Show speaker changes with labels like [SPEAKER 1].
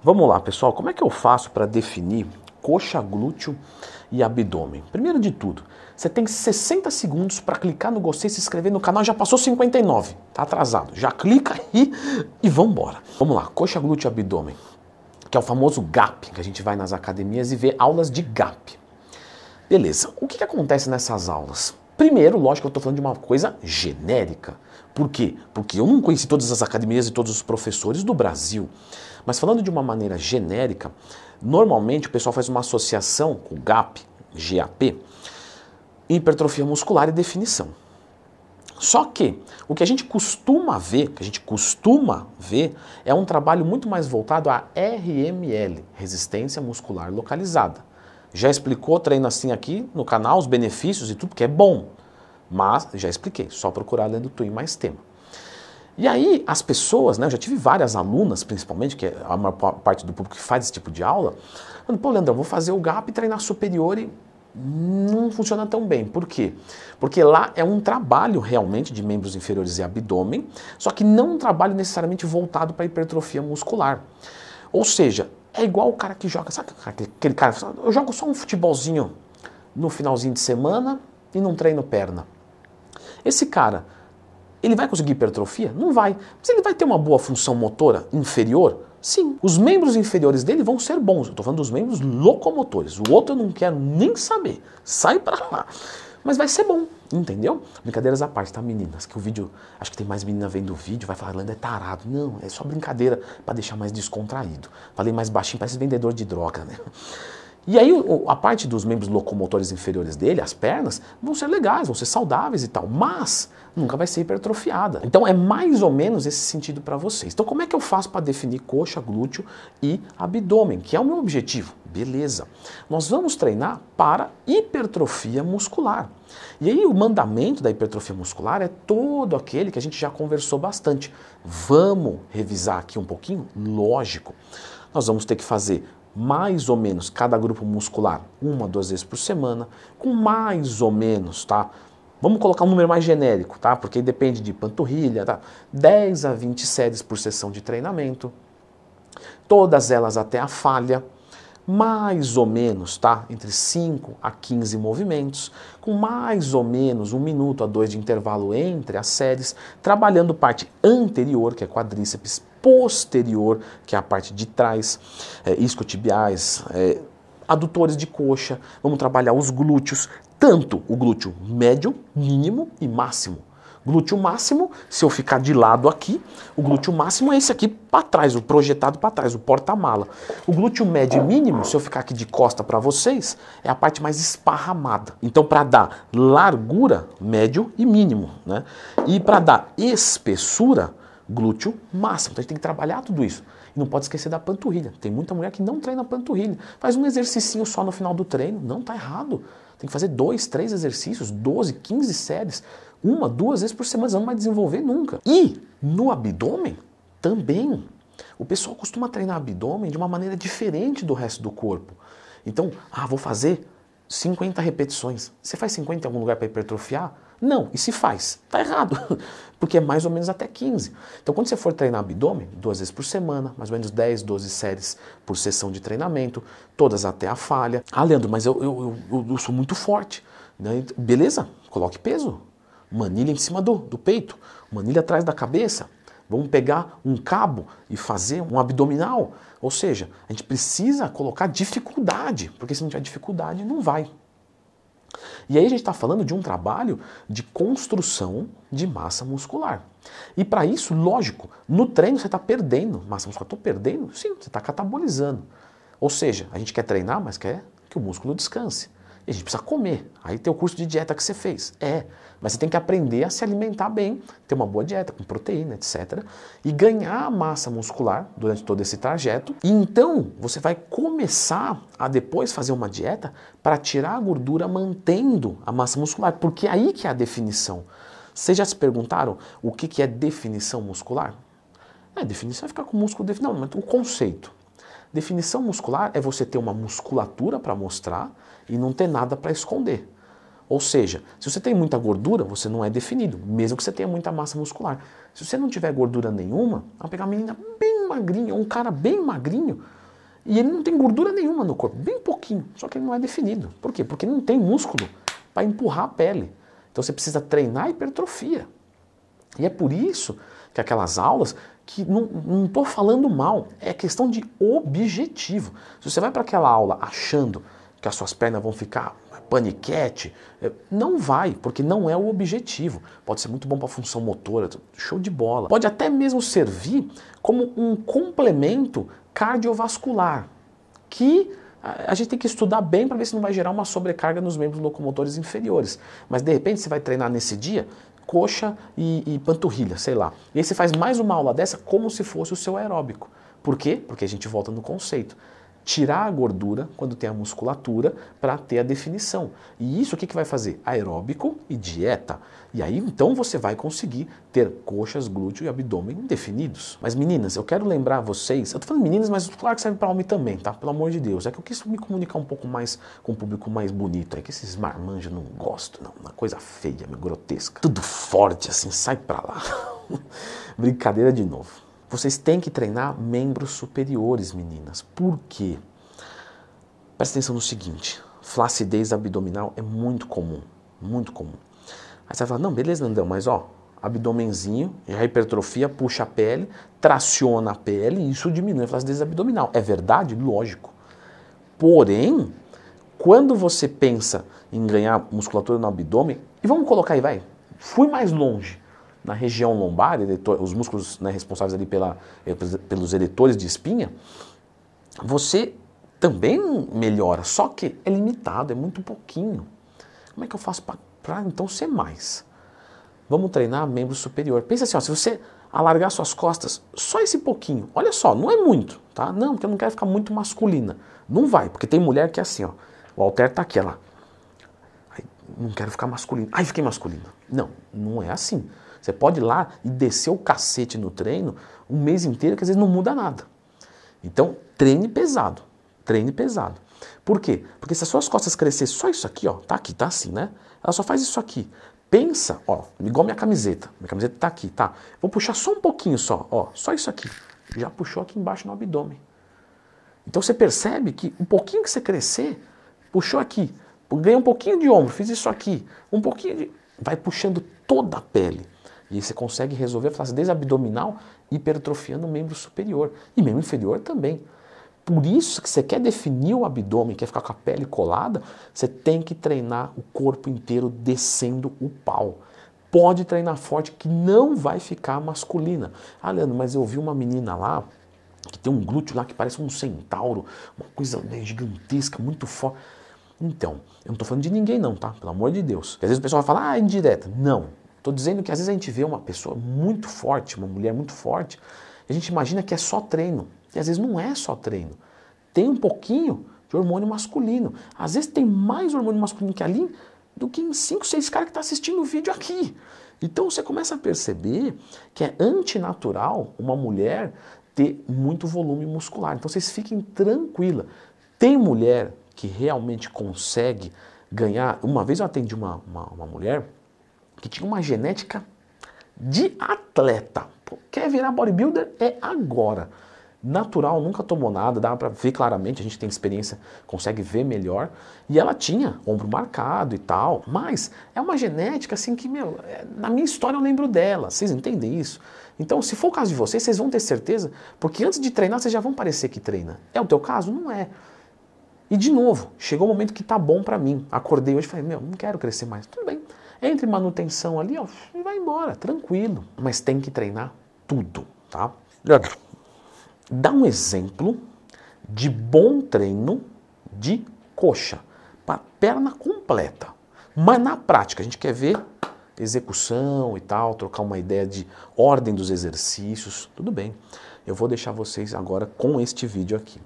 [SPEAKER 1] Vamos lá, pessoal, como é que eu faço para definir coxa, glúteo e abdômen? Primeiro de tudo, você tem 60 segundos para clicar no gostei, se inscrever no canal, já passou 59, tá atrasado. Já clica aí e vambora. Vamos lá, coxa, glúteo e abdômen, que é o famoso GAP, que a gente vai nas academias e vê aulas de GAP. Beleza, o que acontece nessas aulas? Primeiro, lógico, eu estou falando de uma coisa genérica. Por quê? Porque eu não conheci todas as academias e todos os professores do Brasil. Mas falando de uma maneira genérica, normalmente o pessoal faz uma associação com o GAP, GAP, hipertrofia muscular e definição. Só que o que a gente costuma ver, é um trabalho muito mais voltado a RML, resistência muscular localizada. Já explicou, treino assim aqui no canal, os benefícios e tudo, que é bom. Mas, já expliquei, só procurar lendo Twin mais tema. E aí, as pessoas, né, eu já tive várias alunas, principalmente, que é a maior parte do público que faz esse tipo de aula, falando, pô, Leandrão, eu vou fazer o GAP e treinar superior e não funciona tão bem. Por quê? Porque lá é um trabalho realmente de membros inferiores e abdômen, só que não um trabalho necessariamente voltado para hipertrofia muscular. Ou seja, é igual o cara que joga, sabe aquele cara, eu jogo só um futebolzinho no finalzinho de semana e não treino perna. Esse cara, ele vai conseguir hipertrofia? Não vai. Mas ele vai ter uma boa função motora inferior? Sim. Os membros inferiores dele vão ser bons. Eu estou falando dos membros locomotores. O outro eu não quero nem saber. Sai pra lá. Mas vai ser bom, entendeu? Brincadeiras à parte, tá, meninas? Que o vídeo, acho que tem mais menina vendo o vídeo, vai falar, Leandro é tarado. Não, é só brincadeira para deixar mais descontraído. Falei mais baixinho, parece vendedor de droga, né? E aí a parte dos membros locomotores inferiores dele, as pernas, vão ser legais, vão ser saudáveis e tal, mas nunca vai ser hipertrofiada. Então é mais ou menos esse sentido para vocês. Então como é que eu faço para definir coxa, glúteo e abdômen, que é o meu objetivo? Beleza. Nós vamos treinar para hipertrofia muscular. E aí o mandamento da hipertrofia muscular é todo aquele que a gente já conversou bastante. Vamos revisar aqui um pouquinho? Lógico. Nós vamos ter que fazer mais ou menos cada grupo muscular 1 a 2 vezes por semana, com mais ou menos, tá? Vamos colocar um número mais genérico, tá? Porque depende de panturrilha, tá? 10 a 20 séries por sessão de treinamento, todas elas até a falha, mais ou menos, tá? Entre 5 a 15 movimentos, com mais ou menos 1 minuto a 2 de intervalo entre as séries, trabalhando parte anterior, que é quadríceps, posterior, que é a parte de trás, isquiotibiais, adutores de coxa, vamos trabalhar os glúteos, tanto o glúteo médio, mínimo e máximo. Glúteo máximo, se eu ficar de lado aqui, o glúteo máximo é esse aqui para trás, o projetado para trás, o porta-mala. O glúteo médio e mínimo, se eu ficar aqui de costa para vocês, é a parte mais esparramada. Então, para dar largura, médio e mínimo, né? E para dar espessura, glúteo máximo. Então a gente tem que trabalhar tudo isso. E não pode esquecer da panturrilha. Tem muita mulher que não treina panturrilha. Faz um exercicinho só no final do treino. Não, tá errado. Tem que fazer 2, 3 exercícios, 12, 15 séries, 1, 2 vezes por semana, não vai desenvolver nunca. E no abdômen também. O pessoal costuma treinar abdômen de uma maneira diferente do resto do corpo. Então, vou fazer 50 repetições. Você faz 50 em algum lugar para hipertrofiar? Não. E se faz? Tá errado. Porque é mais ou menos até 15. Então, quando você for treinar abdômen, 2 vezes por semana, mais ou menos 10, 12 séries por sessão de treinamento, todas até a falha. Leandro, mas eu sou muito forte. Beleza, coloque peso. Manilha em cima do peito, manilha atrás da cabeça. Vamos pegar um cabo e fazer um abdominal. Ou seja, a gente precisa colocar dificuldade, porque se não tiver dificuldade, não vai. E aí a gente está falando de um trabalho de construção de massa muscular. E para isso, lógico, no treino você está perdendo massa muscular. Estou perdendo? Sim, você está catabolizando. Ou seja, a gente quer treinar, mas quer que o músculo descanse. E a gente precisa comer. Aí tem o curso de dieta que você fez. Mas você tem que aprender a se alimentar bem, ter uma boa dieta, com proteína, etc. E ganhar massa muscular durante todo esse trajeto. E então você vai começar a depois fazer uma dieta para tirar a gordura mantendo a massa muscular. Porque é aí que é a definição. Vocês já se perguntaram o que é definição muscular? Definição é ficar com o músculo definido. Não, mas o conceito. Definição muscular é você ter uma musculatura para mostrar e não ter nada para esconder. Ou seja, se você tem muita gordura, você não é definido, mesmo que você tenha muita massa muscular. Se você não tiver gordura nenhuma, vai pegar uma menina bem magrinho, um cara bem magrinho, e ele não tem gordura nenhuma no corpo, bem pouquinho, só que ele não é definido. Por quê? Porque não tem músculo para empurrar a pele. Então você precisa treinar a hipertrofia. E é por isso que aquelas aulas, que não estou falando mal, é questão de objetivo. Se você vai para aquela aula achando que as suas pernas vão ficar paniquete, não vai, porque não é o objetivo. Pode ser muito bom para a função motora, show de bola. Pode até mesmo servir como um complemento cardiovascular, que a gente tem que estudar bem para ver se não vai gerar uma sobrecarga nos membros locomotores inferiores. Mas de repente você vai treinar nesse dia coxa e panturrilha, sei lá. E aí você faz mais uma aula dessa como se fosse o seu aeróbico. Por quê? Porque a gente volta no conceito. Tirar a gordura quando tem a musculatura para ter a definição. E isso o que vai fazer? Aeróbico e dieta. E aí então você vai conseguir ter coxas, glúteo e abdômen definidos. Mas meninas, eu quero lembrar vocês, eu tô falando meninas, mas claro que serve para homem também, tá? Pelo amor de Deus. É que eu quis me comunicar um pouco mais com um público mais bonito. É que esses marmanjos eu não gosto, não. Uma coisa feia, meio grotesca. Tudo forte assim, sai pra lá. Brincadeira de novo. Vocês têm que treinar membros superiores, meninas. Por quê? Presta atenção no seguinte, flacidez abdominal é muito comum, muito comum. Aí você vai falar, não, beleza, Nandão, mas ó, abdomenzinho, a hipertrofia puxa a pele, traciona a pele e isso diminui a flacidez abdominal. É verdade? Lógico. Porém, quando você pensa em ganhar musculatura no abdômen, e vamos colocar aí, vai, fui mais longe. Na região lombar, os músculos, né, responsáveis ali pelos eretores de espinha, você também melhora, só que é limitado, é muito pouquinho. Como é que eu faço para então ser mais? Vamos treinar membro superior. Pensa assim, ó, se você alargar suas costas só esse pouquinho, olha só, não é muito, tá? Não, porque eu não quero ficar muito masculina. Não vai, porque tem mulher que é assim, ó, o halter tá aqui, ó lá. Ai, não quero ficar masculina. Ai, fiquei masculina. Não, não é assim. Você pode ir lá e descer o cacete no treino um mês inteiro, que às vezes não muda nada. Então, treine pesado. Treine pesado. Por quê? Porque se as suas costas crescer só isso aqui, ó, tá aqui, tá assim, né? Ela só faz isso aqui. Pensa, ó, igual minha camiseta. Minha camiseta tá aqui, tá? Vou puxar só um pouquinho só, ó, só isso aqui. Já puxou aqui embaixo no abdômen. Então você percebe que um pouquinho que você crescer, puxou aqui. Ganhei um pouquinho de ombro, fiz isso aqui. Um pouquinho de... Vai puxando toda a pele. E aí você consegue resolver a flacidez abdominal hipertrofiando o membro superior. E membro inferior também. Por isso que você quer definir o abdômen, quer ficar com a pele colada, você tem que treinar o corpo inteiro descendo o pau. Pode treinar forte que não vai ficar masculina. Ah, Leandro, mas eu vi uma menina lá, que tem um glúteo lá que parece um centauro, uma coisa gigantesca, muito forte. Então, eu não estou falando de ninguém não, tá? Pelo amor de Deus. Às vezes o pessoal vai falar, é indireta. Não. Estou dizendo que às vezes a gente vê uma pessoa muito forte, uma mulher muito forte, e a gente imagina que é só treino. E às vezes não é só treino. Tem um pouquinho de hormônio masculino. Às vezes tem mais hormônio masculino que ali do que em 5, 6 caras que estão assistindo o vídeo aqui. Então você começa a perceber que é antinatural uma mulher ter muito volume muscular. Então vocês fiquem tranquila. Tem mulher que realmente consegue ganhar. Uma vez eu atendi uma mulher que tinha uma genética de atleta. Pô, quer virar bodybuilder? É agora. Natural, nunca tomou nada, dá para ver claramente, a gente tem experiência, consegue ver melhor. E ela tinha ombro marcado e tal, mas é uma genética assim que, meu, na minha história eu lembro dela, vocês entendem isso? Então, se for o caso de vocês, vocês vão ter certeza, porque antes de treinar, vocês já vão parecer que treina. É o teu caso? Não é. E de novo, chegou o momento que tá bom para mim. Acordei hoje e falei, meu, não quero crescer mais. Tudo bem. Entre manutenção ali, ó, e vai embora, tranquilo. Mas tem que treinar tudo, tá? Leandro, dá um exemplo de bom treino de coxa, para perna completa. Mas na prática, a gente quer ver execução e tal, trocar uma ideia de ordem dos exercícios, tudo bem. Eu vou deixar vocês agora com este vídeo aqui.